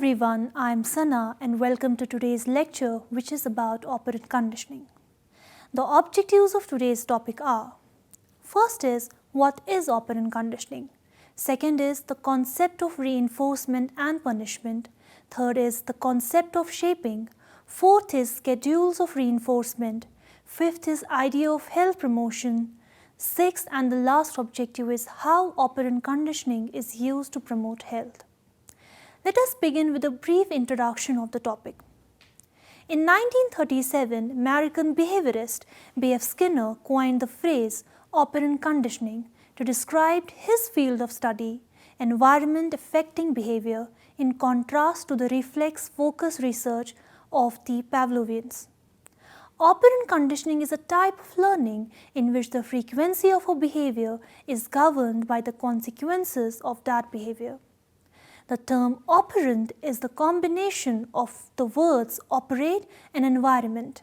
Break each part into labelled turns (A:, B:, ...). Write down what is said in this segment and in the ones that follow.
A: everyone, I am Sana and welcome to today's lecture which is about operant conditioning. The objectives of today's topic are: first is what is operant conditioning, second is the concept of reinforcement and punishment, third is the concept of shaping, fourth is schedules of reinforcement, fifth is idea of health promotion, sixth and the last objective is how operant conditioning is used to promote health. Let us begin with a brief introduction of the topic. In 1937, American behaviorist B.F. Skinner coined the phrase operant conditioning to describe his field of study, environment affecting behavior, in contrast to the reflex-focused research of the Pavlovians. Operant conditioning is a type of learning in which the frequency of a behavior is governed by the consequences of that behavior. The term operant is the combination of the words operate and environment.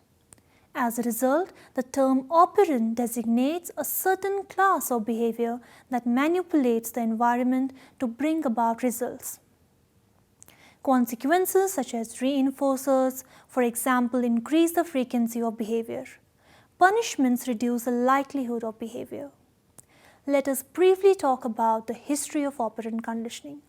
A: As a result, the term operant designates a certain class of behavior that manipulates the environment to bring about results. Consequences such as reinforcers, for example, increase the frequency of behavior. Punishments reduce the likelihood of behavior. Let us briefly talk about the history of operant conditioning.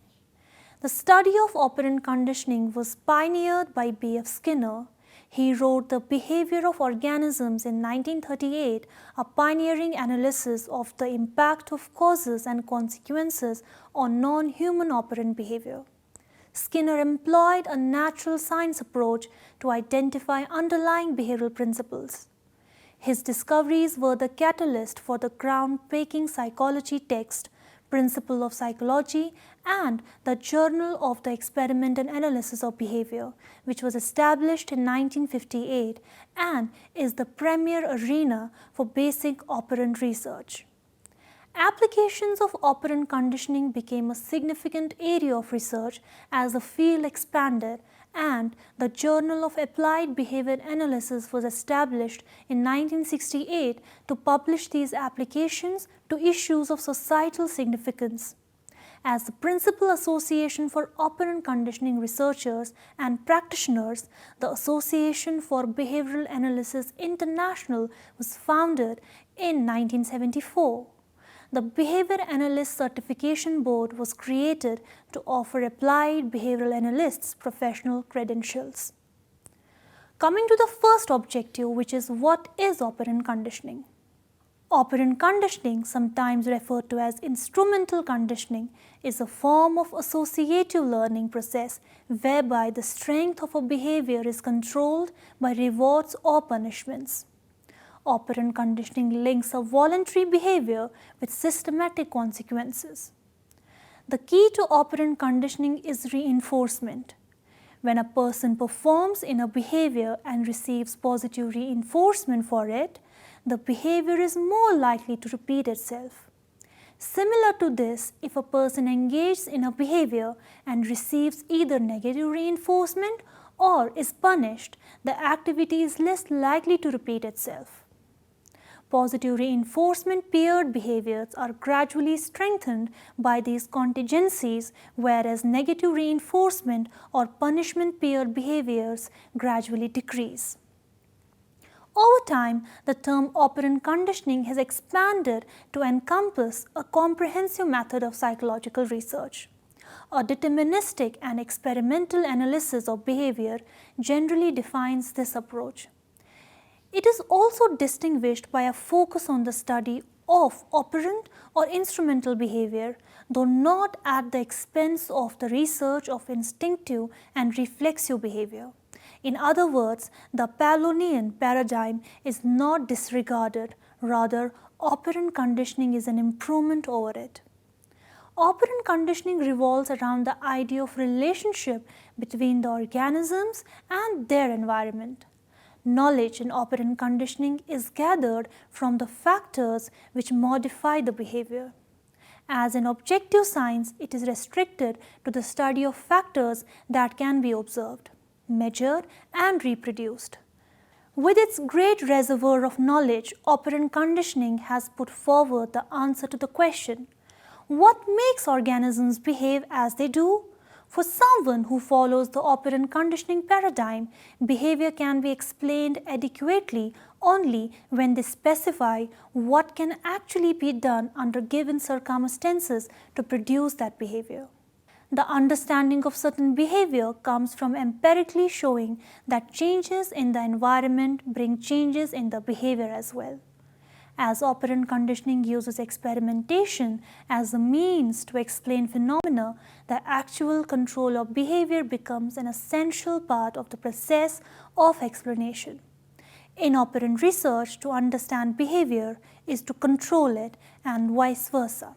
A: The study of operant conditioning was pioneered by B.F. Skinner. He wrote The Behavior of Organisms in 1938, a pioneering analysis of the impact of causes and consequences on non-human operant behavior. Skinner employed a natural science approach to identify underlying behavioral principles. His discoveries were the catalyst for the groundbreaking psychology text, Principle of Psychology, and the Journal of the Experiment and Analysis of Behavior, which was established in 1958 and is the premier arena for basic operant research. Applications of operant conditioning became a significant area of research as the field expanded, and the Journal of Applied Behavior Analysis was established in 1968 to publish these applications to issues of societal significance. As the principal association for operant conditioning researchers and practitioners, the Association for Behavioral Analysis International was founded in 1974. The Behavior Analyst Certification Board was created to offer applied behavioral analysts professional credentials. Coming to the first objective, which is what is operant conditioning. Operant conditioning, sometimes referred to as instrumental conditioning, is a form of associative learning process whereby the strength of a behavior is controlled by rewards or punishments. Operant conditioning links a voluntary behavior with systematic consequences. The key to operant conditioning is reinforcement. When a person performs in a behavior and receives positive reinforcement for it, the behavior is more likely to repeat itself. Similar to this, if a person engages in a behavior and receives either negative reinforcement or is punished, the activity is less likely to repeat itself. Positive reinforcement paired behaviors are gradually strengthened by these contingencies, whereas negative reinforcement or punishment paired behaviors gradually decrease. Over time, the term operant conditioning has expanded to encompass a comprehensive method of psychological research. A deterministic and experimental analysis of behavior generally defines this approach. It is also distinguished by a focus on the study of operant or instrumental behavior, though not at the expense of the research of instinctive and reflexive behavior. In other words, the Pavlovian paradigm is not disregarded, rather operant conditioning is an improvement over it. Operant conditioning revolves around the idea of relationship between the organisms and their environment. Knowledge in operant conditioning is gathered from the factors which modify the behavior. As an objective science, it is restricted to the study of factors that can be observed, measured, and reproduced. With its great reservoir of knowledge, operant conditioning has put forward the answer to the question, what makes organisms behave as they do? For someone who follows the operant conditioning paradigm, behavior can be explained adequately only when they specify what can actually be done under given circumstances to produce that behavior. The understanding of certain behavior comes from empirically showing that changes in the environment bring changes in the behavior as well. As operant conditioning uses experimentation as a means to explain phenomena, the actual control of behavior becomes an essential part of the process of explanation. In operant research, to understand behavior is to control it and vice versa.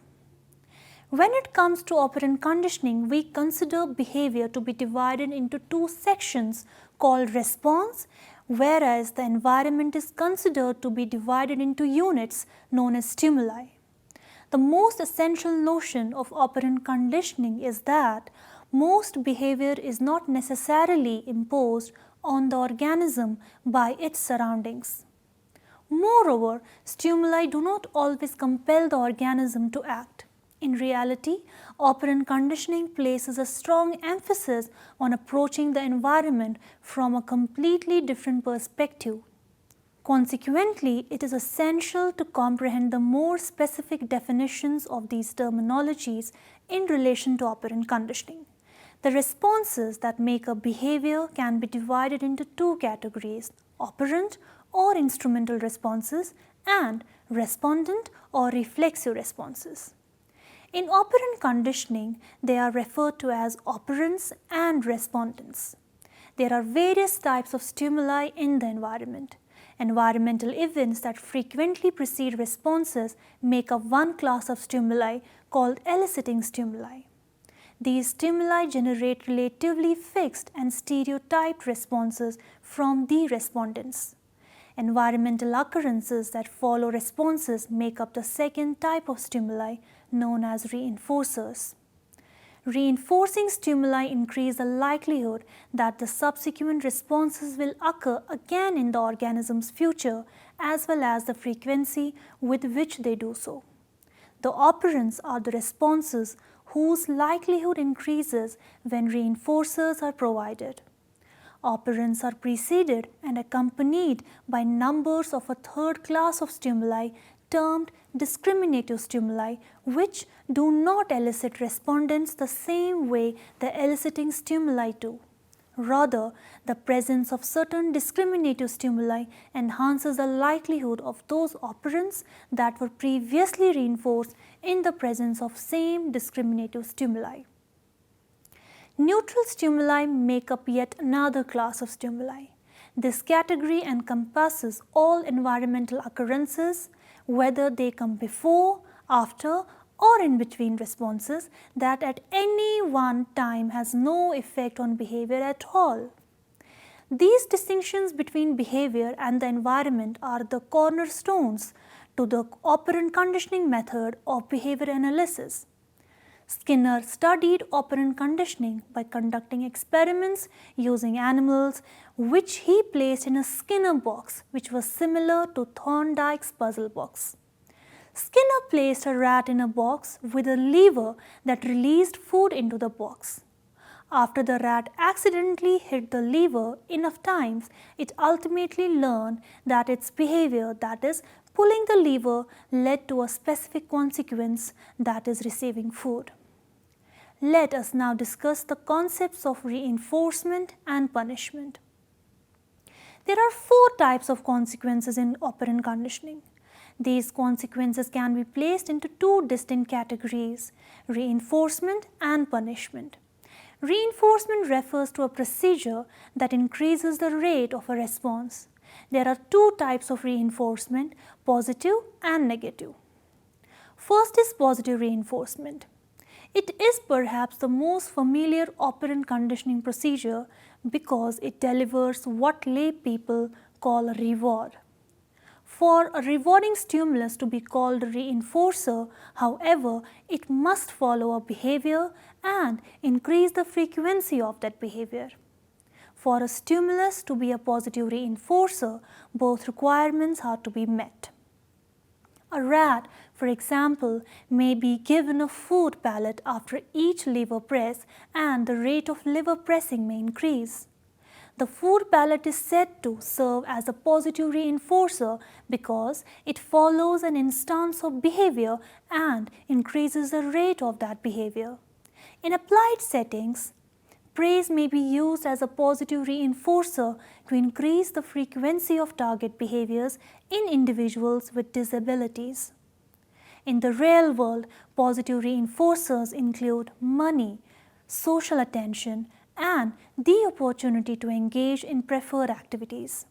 A: When it comes to operant conditioning, we consider behavior to be divided into two sections called response, whereas the environment is considered to be divided into units known as stimuli. The most essential notion of operant conditioning is that most behavior is not necessarily imposed on the organism by its surroundings. Moreover, stimuli do not always compel the organism to act. In reality, operant conditioning places a strong emphasis on approaching the environment from a completely different perspective. Consequently, it is essential to comprehend the more specific definitions of these terminologies in relation to operant conditioning. The responses that make a behavior can be divided into two categories: operant or instrumental responses and respondent or reflexive responses. In operant conditioning, they are referred to as operants and respondents. There are various types of stimuli in the environment. Environmental events that frequently precede responses make up one class of stimuli called eliciting stimuli. These stimuli generate relatively fixed and stereotyped responses from the respondents. Environmental occurrences that follow responses make up the second type of stimuli, known as reinforcers. Reinforcing stimuli increase the likelihood that the subsequent responses will occur again in the organism's future, as well as the frequency with which they do so. The operants are the responses whose likelihood increases when reinforcers are provided. Operants are preceded and accompanied by numbers of a third class of stimuli termed discriminative stimuli, which do not elicit respondents the same way the eliciting stimuli do. Rather, the presence of certain discriminative stimuli enhances the likelihood of those operants that were previously reinforced in the presence of same discriminative stimuli. Neutral stimuli make up yet another class of stimuli. This category encompasses all environmental occurrences, whether they come before, after, or in between responses, that at any one time has no effect on behavior at all. These distinctions between behavior and the environment are the cornerstones to the operant conditioning method of behavior analysis. Skinner studied operant conditioning by conducting experiments using animals which he placed in a Skinner box, which was similar to Thorndike's puzzle box. Skinner placed a rat in a box with a lever that released food into the box. After the rat accidentally hit the lever enough times, it ultimately learned that its behavior, that is, pulling the lever, led to a specific consequence, that is, receiving food. Let us now discuss the concepts of reinforcement and punishment. There are 4 types of consequences in operant conditioning. These consequences can be placed into 2 distinct categories: reinforcement and punishment. Reinforcement refers to a procedure that increases the rate of a response. There are 2 types of reinforcement: positive and negative. First is positive reinforcement. It is perhaps the most familiar operant conditioning procedure because it delivers what lay people call a reward. For a rewarding stimulus to be called a reinforcer, however, it must follow a behavior and increase the frequency of that behavior. For a stimulus to be a positive reinforcer, both requirements are to be met. A rat, for example, may be given a food pellet after each liver press, and the rate of liver pressing may increase. The food pellet is said to serve as a positive reinforcer because it follows an instance of behavior and increases the rate of that behavior. In applied settings, praise may be used as a positive reinforcer to increase the frequency of target behaviors in individuals with disabilities. In the real world, positive reinforcers include money, social attention, and the opportunity to engage in preferred activities.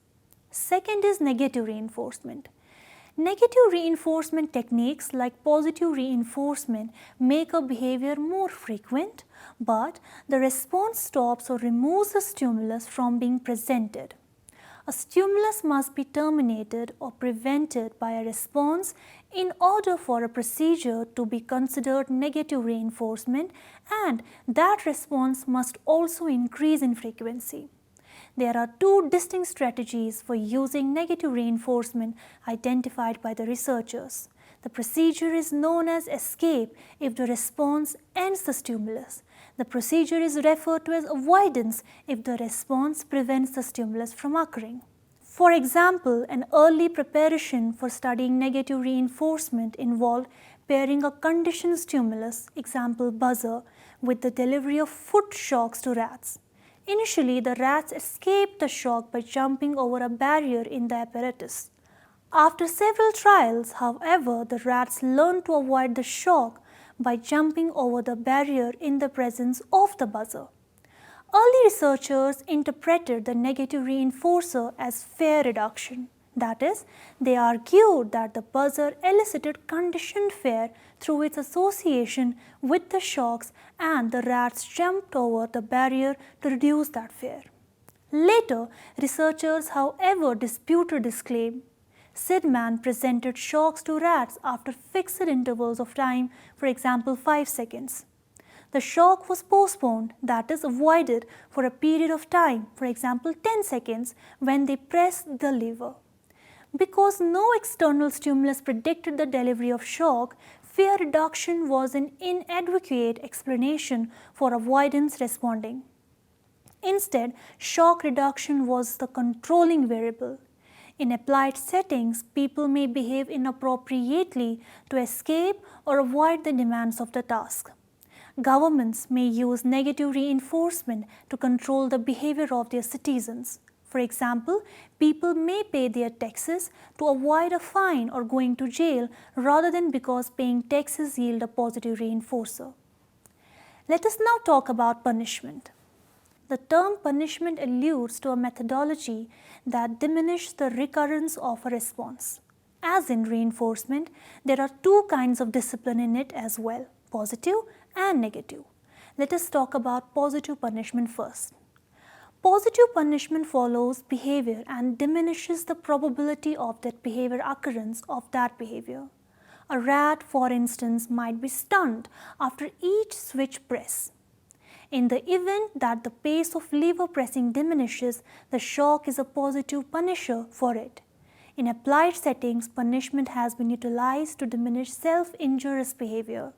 A: Second is negative reinforcement. Negative reinforcement techniques like positive reinforcement make a behavior more frequent, but the response stops or removes the stimulus from being presented. A stimulus must be terminated or prevented by a response in order for a procedure to be considered negative reinforcement, and that response must also increase in frequency. There are two distinct strategies for using negative reinforcement identified by the researchers. The procedure is known as escape if the response ends the stimulus. The procedure is referred to as avoidance if the response prevents the stimulus from occurring. For example, an early preparation for studying negative reinforcement involved pairing a conditioned stimulus, example buzzer, with the delivery of foot shocks to rats. Initially, the rats escaped the shock by jumping over a barrier in the apparatus. After several trials, however, the rats learned to avoid the shock by jumping over the barrier in the presence of the buzzer. Early researchers interpreted the negative reinforcer as fear reduction. That is, they argued that the buzzer elicited conditioned fear through its association with the shocks, and the rats jumped over the barrier to reduce that fear. Later, researchers, however, disputed this claim. Sidman presented shocks to rats after fixed intervals of time, for example 5 seconds. The shock was postponed, that is avoided, for a period of time, for example 10 seconds, when they pressed the lever. Because no external stimulus predicted the delivery of shock, fear reduction was an inadequate explanation for avoidance responding. Instead, shock reduction was the controlling variable. In applied settings, people may behave inappropriately to escape or avoid the demands of the task. Governments may use negative reinforcement to control the behavior of their citizens. For example, people may pay their taxes to avoid a fine or going to jail rather than because paying taxes yield a positive reinforcer. Let us now talk about punishment. The term punishment alludes to a methodology that diminishes the recurrence of a response. As in reinforcement, there are two kinds of discipline in it as well, positive and negative. Let us talk about positive punishment first. Positive punishment follows behavior and diminishes the probability of that behavior occurrence of that behavior. A rat, for instance, might be stunned after each switch press. In the event that the pace of lever pressing diminishes, the shock is a positive punisher for it. In applied settings, punishment has been utilized to diminish self-injurious behavior.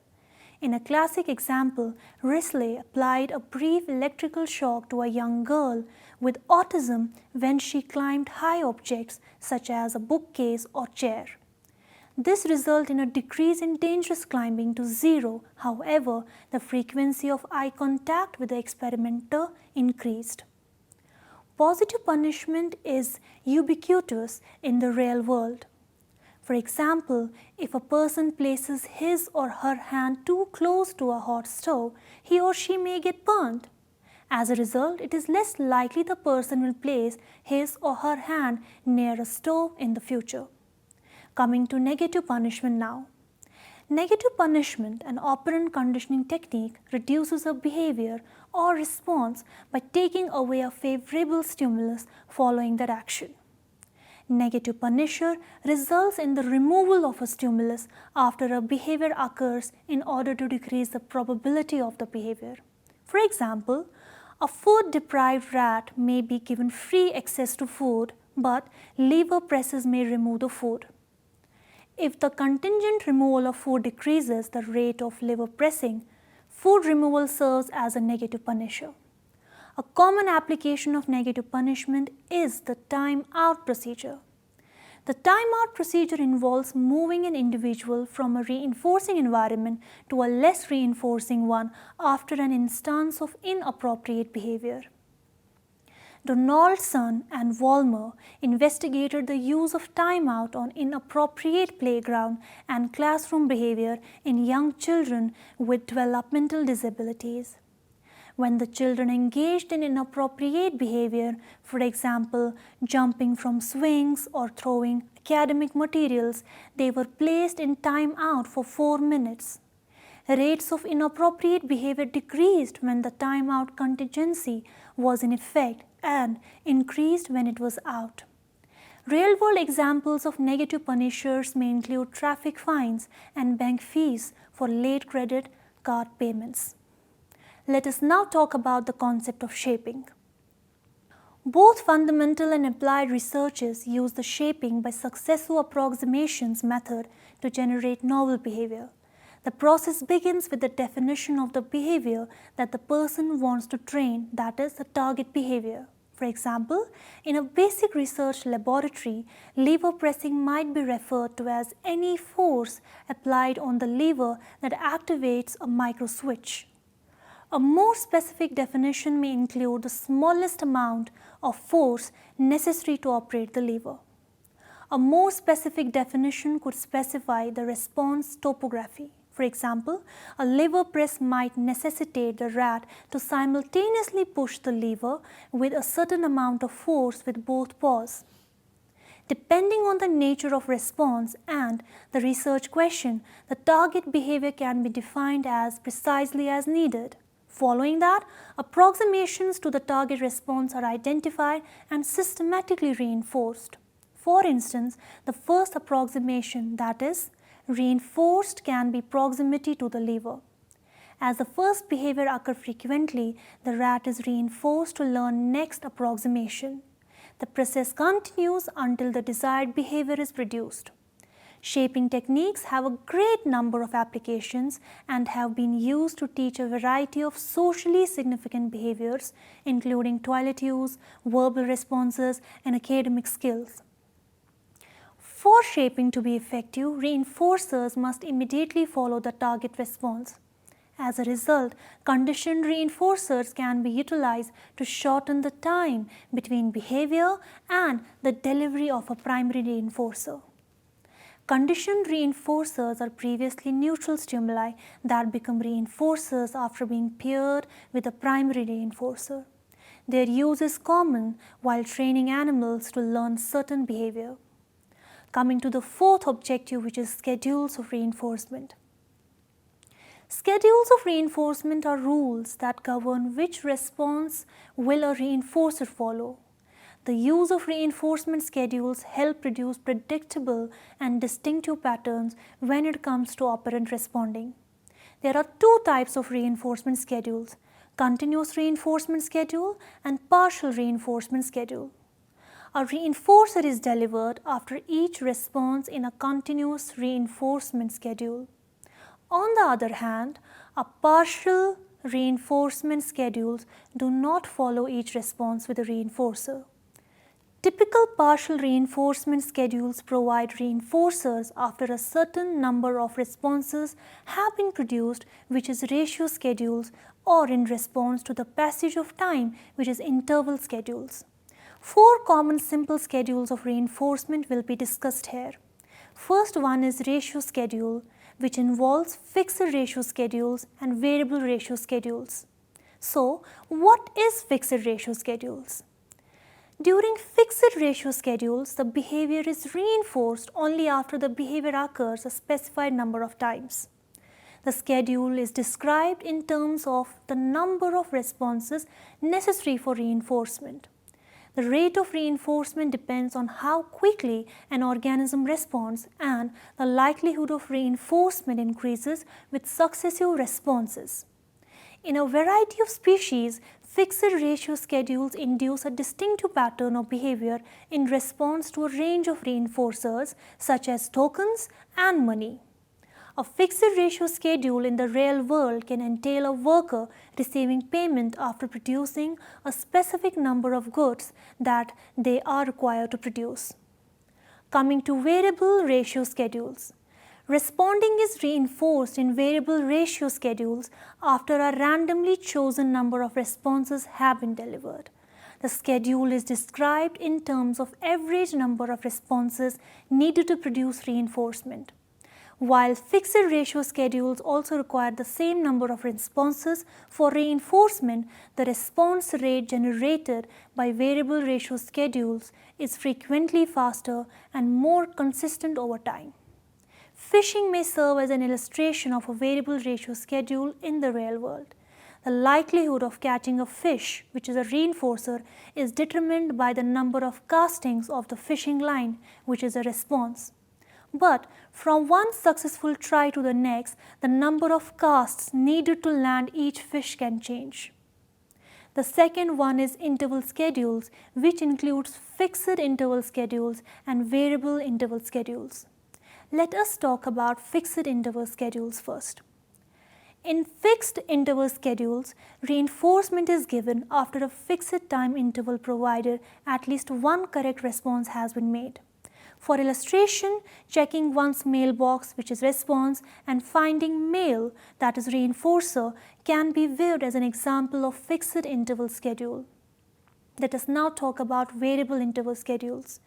A: In a classic example, Risley applied a brief electrical shock to a young girl with autism when she climbed high objects such as a bookcase or chair. This resulted in a decrease in dangerous climbing to 0. However, the frequency of eye contact with the experimenter increased. Positive punishment is ubiquitous in the real world. For example, if a person places his or her hand too close to a hot stove, he or she may get burned. As a result, it is less likely the person will place his or her hand near a stove in the future. Coming to negative punishment now. Negative punishment, an operant conditioning technique, reduces a behavior or response by taking away a favorable stimulus following that action. Negative punisher results in the removal of a stimulus after a behavior occurs in order to decrease the probability of the behavior. For example, a food-deprived rat may be given free access to food, but lever presses may remove the food. If the contingent removal of food decreases the rate of liver pressing, food removal serves as a negative punisher. A common application of negative punishment is the time-out procedure. The time-out procedure involves moving an individual from a reinforcing environment to a less reinforcing one after an instance of inappropriate behavior. Donaldson and Vollmer investigated the use of timeout on inappropriate playground and classroom behavior in young children with developmental disabilities. When the children engaged in inappropriate behavior, for example, jumping from swings or throwing academic materials, they were placed in timeout for 4 minutes. Rates of inappropriate behavior decreased when the timeout contingency was in effect and increased when it was out. Real-world examples of negative punishers may include traffic fines and bank fees for late credit card payments. Let us now talk about the concept of shaping. Both fundamental and applied researches use the shaping by successive approximations method to generate novel behavior. The process begins with the definition of the behavior that the person wants to train, that is, the target behavior. For example, in a basic research laboratory, lever pressing might be referred to as any force applied on the lever that activates a micro switch. A more specific definition may include the smallest amount of force necessary to operate the lever. A more specific definition could specify the response topography. For example, a lever press might necessitate the rat to simultaneously push the lever with a certain amount of force with both paws. Depending on the nature of response and the research question, the target behavior can be defined as precisely as needed. Following that, approximations to the target response are identified and systematically reinforced. For instance, the first approximation, that is, reinforced, can be proximity to the lever. As the first behavior occurs frequently, the rat is reinforced to learn next approximation. The process continues until the desired behavior is produced. Shaping techniques have a great number of applications and have been used to teach a variety of socially significant behaviors, including toilet use, verbal responses, and academic skills. For shaping to be effective, reinforcers must immediately follow the target response. As a result, conditioned reinforcers can be utilized to shorten the time between behavior and the delivery of a primary reinforcer. Conditioned reinforcers are previously neutral stimuli that become reinforcers after being paired with a primary reinforcer. Their use is common while training animals to learn certain behavior. Coming to the fourth objective, which is schedules of reinforcement. Schedules of reinforcement are rules that govern which response will a reinforcer follow. The use of reinforcement schedules help produce predictable and distinctive patterns when it comes to operant responding. There are two types of reinforcement schedules: continuous reinforcement schedule and partial reinforcement schedule. A reinforcer is delivered after each response in a continuous reinforcement schedule. On the other hand, a partial reinforcement schedules do not follow each response with a reinforcer. Typical partial reinforcement schedules provide reinforcers after a certain number of responses have been produced, which is ratio schedules, or in response to the passage of time, which is interval schedules. 4 common simple schedules of reinforcement will be discussed here. First one is ratio schedule, which involves fixed ratio schedules and variable ratio schedules. So, what is fixed ratio schedules? During fixed ratio schedules, the behavior is reinforced only after the behavior occurs a specified number of times. The schedule is described in terms of the number of responses necessary for reinforcement. The rate of reinforcement depends on how quickly an organism responds, and the likelihood of reinforcement increases with successive responses. In a variety of species, Fixed ratio schedules induce a distinctive pattern of behavior in response to a range of reinforcers such as tokens and money. A fixed ratio schedule in the real world can entail a worker receiving payment after producing a specific number of goods that they are required to produce. Coming to variable ratio schedules. Responding is reinforced in variable ratio schedules after a randomly chosen number of responses have been delivered. The schedule is described in terms of average number of responses needed to produce reinforcement. While fixed ratio schedules also require the same number of responses for reinforcement, the response rate generated by variable ratio schedules is frequently faster and more consistent over time. Fishing may serve as an illustration of a variable ratio schedule in the real world. The likelihood of catching a fish, which is a reinforcer, is determined by the number of castings of the fishing line, which is a response. But from one successful try to the next, the number of casts needed to land each fish can change. The second one is interval schedules, which includes fixed interval schedules and variable interval schedules. Let us talk about fixed interval schedules first. In fixed interval schedules, reinforcement is given after a fixed time interval provided at least one correct response has been made. For illustration, checking one's mailbox, which is response, and finding mail, that is reinforcer, can be viewed as an example of fixed interval schedule. Let us now talk about variable interval schedules.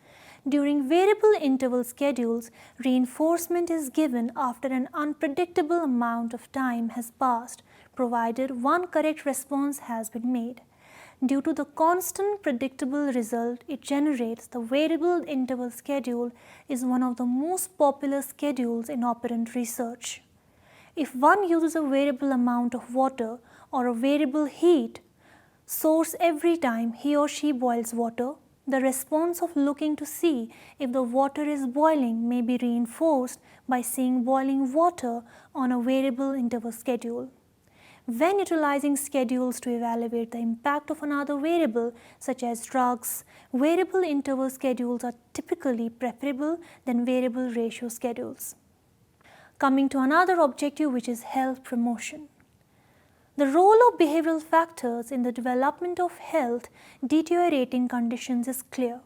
A: During variable interval schedules, reinforcement is given after an unpredictable amount of time has passed, provided one correct response has been made. Due to the constant predictable result it generates, the variable interval schedule is one of the most popular schedules in operant research. If one uses a variable amount of water or a variable heat source every time he or she boils water, the response of looking to see if the water is boiling may be reinforced by seeing boiling water on a variable interval schedule. When utilizing schedules to evaluate the impact of another variable, such as drugs, variable interval schedules are typically preferable than variable ratio schedules. Coming to another objective, which is health promotion. The role of behavioral factors in the development of health deteriorating conditions is clear.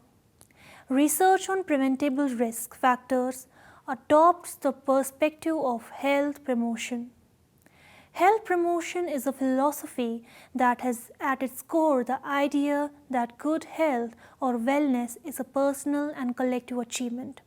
A: Research on preventable risk factors adopts the perspective of health promotion. Health promotion is a philosophy that has at its core the idea that good health or wellness is a personal and collective achievement.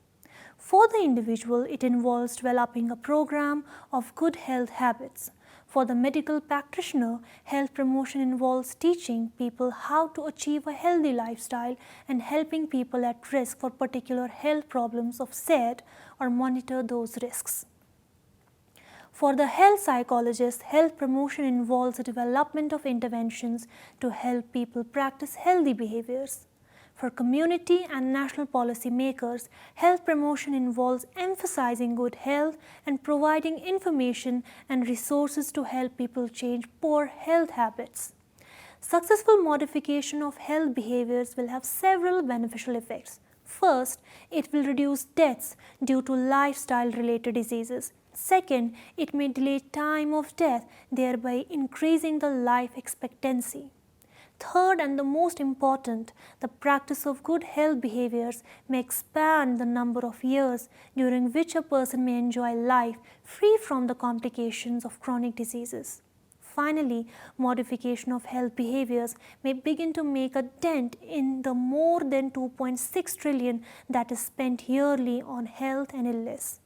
A: For the individual, it involves developing a program of good health habits. For the medical practitioner, health promotion involves teaching people how to achieve a healthy lifestyle and helping people at risk for particular health problems offset or monitor those risks. For the health psychologist, health promotion involves the development of interventions to help people practice healthy behaviors. For community and national policy makers, health promotion involves emphasizing good health and providing information and resources to help people change poor health habits. Successful modification of health behaviors will have several beneficial effects. First, it will reduce deaths due to lifestyle-related diseases. Second, it may delay time of death, thereby increasing the life expectancy. Third, and the most important, the practice of good health behaviors may expand the number of years during which a person may enjoy life free from the complications of chronic diseases. Finally, modification of health behaviors may begin to make a dent in the more than 2.6 trillion that is spent yearly on health and illness.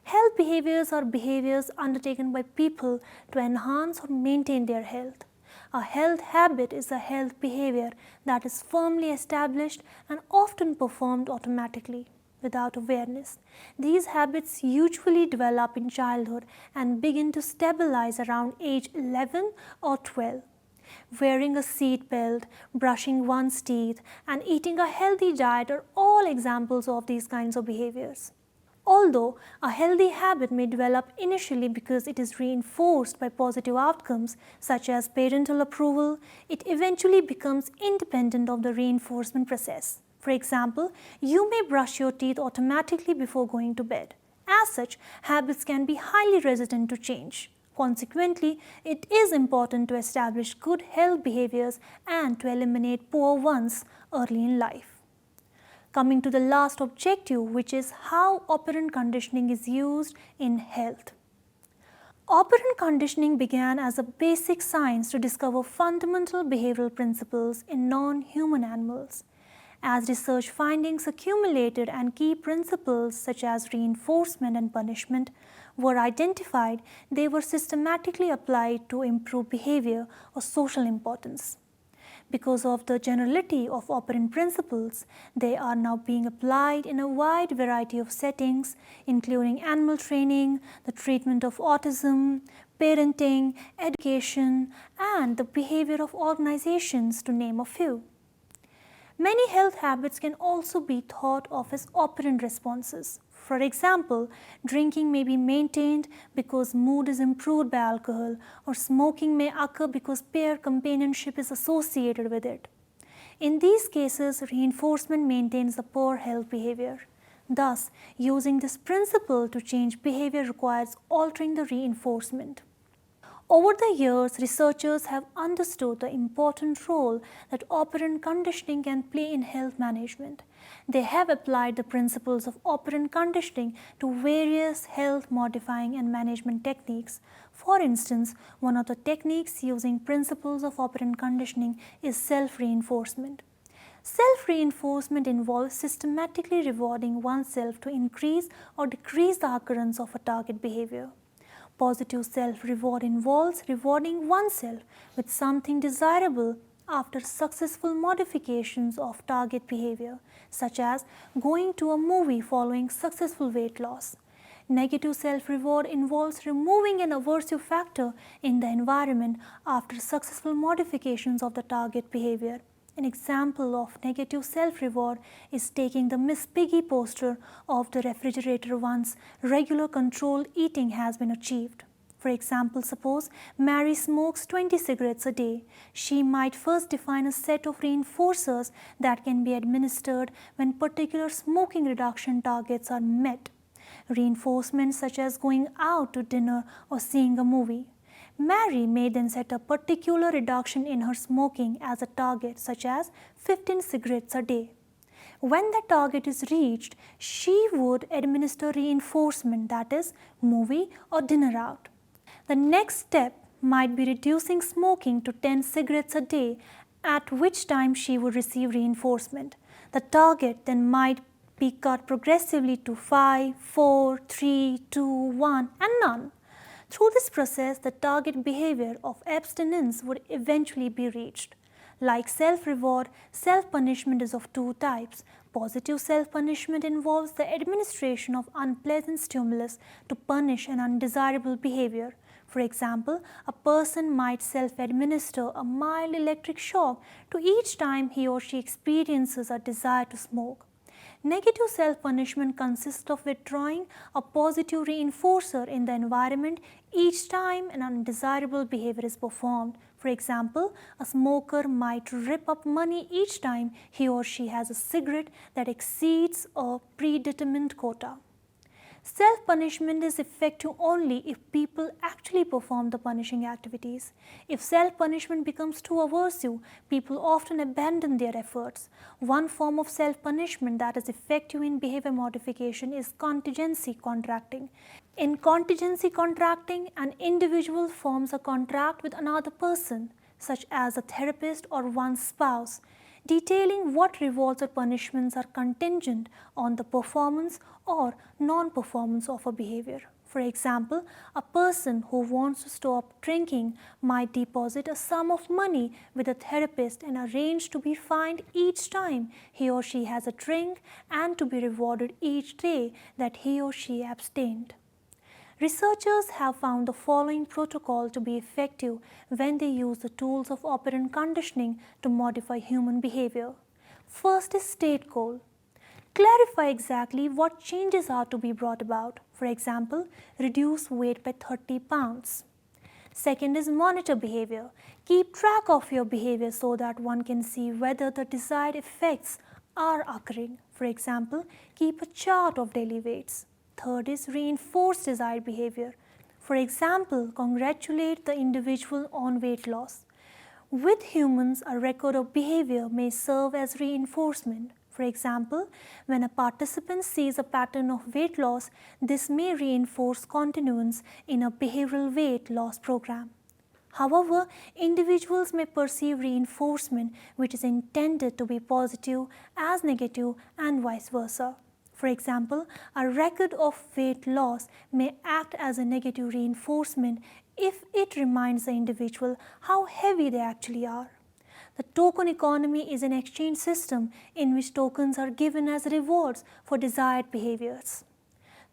A: Health behaviors are behaviors undertaken by people to enhance or maintain their health. A health habit is a health behavior that is firmly established and often performed automatically without awareness. These habits usually develop in childhood and begin to stabilize around age 11 or 12. Wearing a seat belt, brushing one's teeth, and eating a healthy diet are all examples of these kinds of behaviors. Although a healthy habit may develop initially because it is reinforced by positive outcomes such as parental approval, it eventually becomes independent of the reinforcement process. For example, you may brush your teeth automatically before going to bed. As such, habits can be highly resistant to change. Consequently, it is important to establish good health behaviors and to eliminate poor ones early in life. Coming to the last objective, which is how operant conditioning is used in health. Operant conditioning began as a basic science to discover fundamental behavioral principles in non-human animals. As research findings accumulated and key principles such as reinforcement and punishment were identified, they were systematically applied to improve behavior or social importance. Because of the generality of operant principles, they are now being applied in a wide variety of settings, including animal training, the treatment of autism, parenting, education, and the behavior of organizations, to name a few. Many health habits can also be thought of as operant responses. For example, drinking may be maintained because mood is improved by alcohol, or smoking may occur because peer companionship is associated with it. In these cases, reinforcement maintains the poor health behavior. Thus, using this principle to change behavior requires altering the reinforcement. Over the years, researchers have understood the important role that operant conditioning can play in health management. They have applied the principles of operant conditioning to various health modifying and management techniques. For instance, one of the techniques using principles of operant conditioning is self-reinforcement. Self-reinforcement involves systematically rewarding oneself to increase or decrease the occurrence of a target behavior. Positive self-reward involves rewarding oneself with something desirable after successful modifications of target behavior, such as going to a movie following successful weight loss. Negative self-reward involves removing an aversive factor in the environment after successful modifications of the target behavior. An example of negative self-reward is taking the Miss Piggy poster off the refrigerator once regular controlled eating has been achieved. For example, suppose Mary smokes 20 cigarettes a day. She might first define a set of reinforcers that can be administered when particular smoking reduction targets are met. Reinforcements such as going out to dinner or seeing a movie. Mary may then set a particular reduction in her smoking as a target, such as 15 cigarettes a day. When that target is reached, she would administer reinforcement, that is, movie or dinner out. The next step might be reducing smoking to 10 cigarettes a day, at which time she would receive reinforcement. The target then might be cut progressively to 5, 4, 3, 2, 1, and none. Through this process, the target behavior of abstinence would eventually be reached. Like self-reward, self-punishment is of two types. Positive self-punishment involves the administration of unpleasant stimulus to punish an undesirable behavior. For example, a person might self-administer a mild electric shock to each time he or she experiences a desire to smoke. Negative self-punishment consists of withdrawing a positive reinforcer in the environment each time an undesirable behavior is performed. For example, a smoker might rip up money each time he or she has a cigarette that exceeds a predetermined quota. Self-punishment is effective only if people actually perform the punishing activities. If self-punishment becomes too aversive, people often abandon their efforts. One form of self-punishment that is effective in behavior modification is contingency contracting. In contingency contracting, an individual forms a contract with another person, such as a therapist or one's spouse, detailing what rewards or punishments are contingent on the performance or non-performance of a behavior. For example, a person who wants to stop drinking might deposit a sum of money with a therapist and arrange to be fined each time he or she has a drink and to be rewarded each day that he or she abstained. Researchers have found the following protocol to be effective when they use the tools of operant conditioning to modify human behavior. First is state goal. clarify exactly what changes are to be brought about. For example, reduce weight by 30 pounds. Second is monitor behavior. Keep track of your behavior so that one can see whether the desired effects are occurring. For example, keep a chart of daily weights. Third is reinforce desired behavior. For example, congratulate the individual on weight loss. With humans, a record of behavior may serve as reinforcement. For example, when a participant sees a pattern of weight loss, this may reinforce continuance in a behavioral weight loss program. However, individuals may perceive reinforcement which is intended to be positive as negative and vice versa. For example, a record of weight loss may act as a negative reinforcement if it reminds the individual how heavy they actually are. The token economy is an exchange system in which tokens are given as rewards for desired behaviors.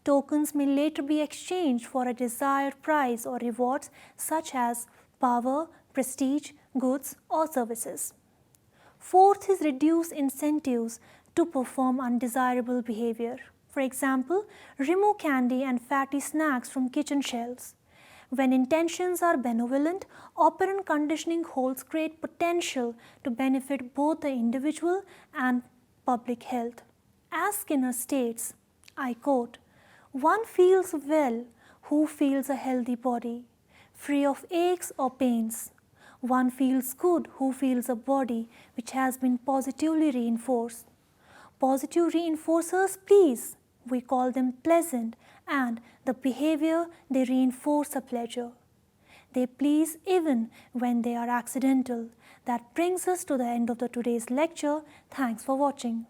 A: Tokens may later be exchanged for a desired prize or rewards such as power, prestige, goods, or services. Fourth is reduce incentives to perform undesirable behavior. For example, remove candy and fatty snacks from kitchen shelves. When intentions are benevolent, operant conditioning holds great potential to benefit both the individual and public health. As Skinner states, I quote, "One feels well who feels a healthy body, free of aches or pains. One feels good who feels a body which has been positively reinforced. Positive reinforcers please. We call them pleasant, and the behavior they reinforce a pleasure. They please even when they are accidental." That brings us to the end of today's lecture. Thanks for watching.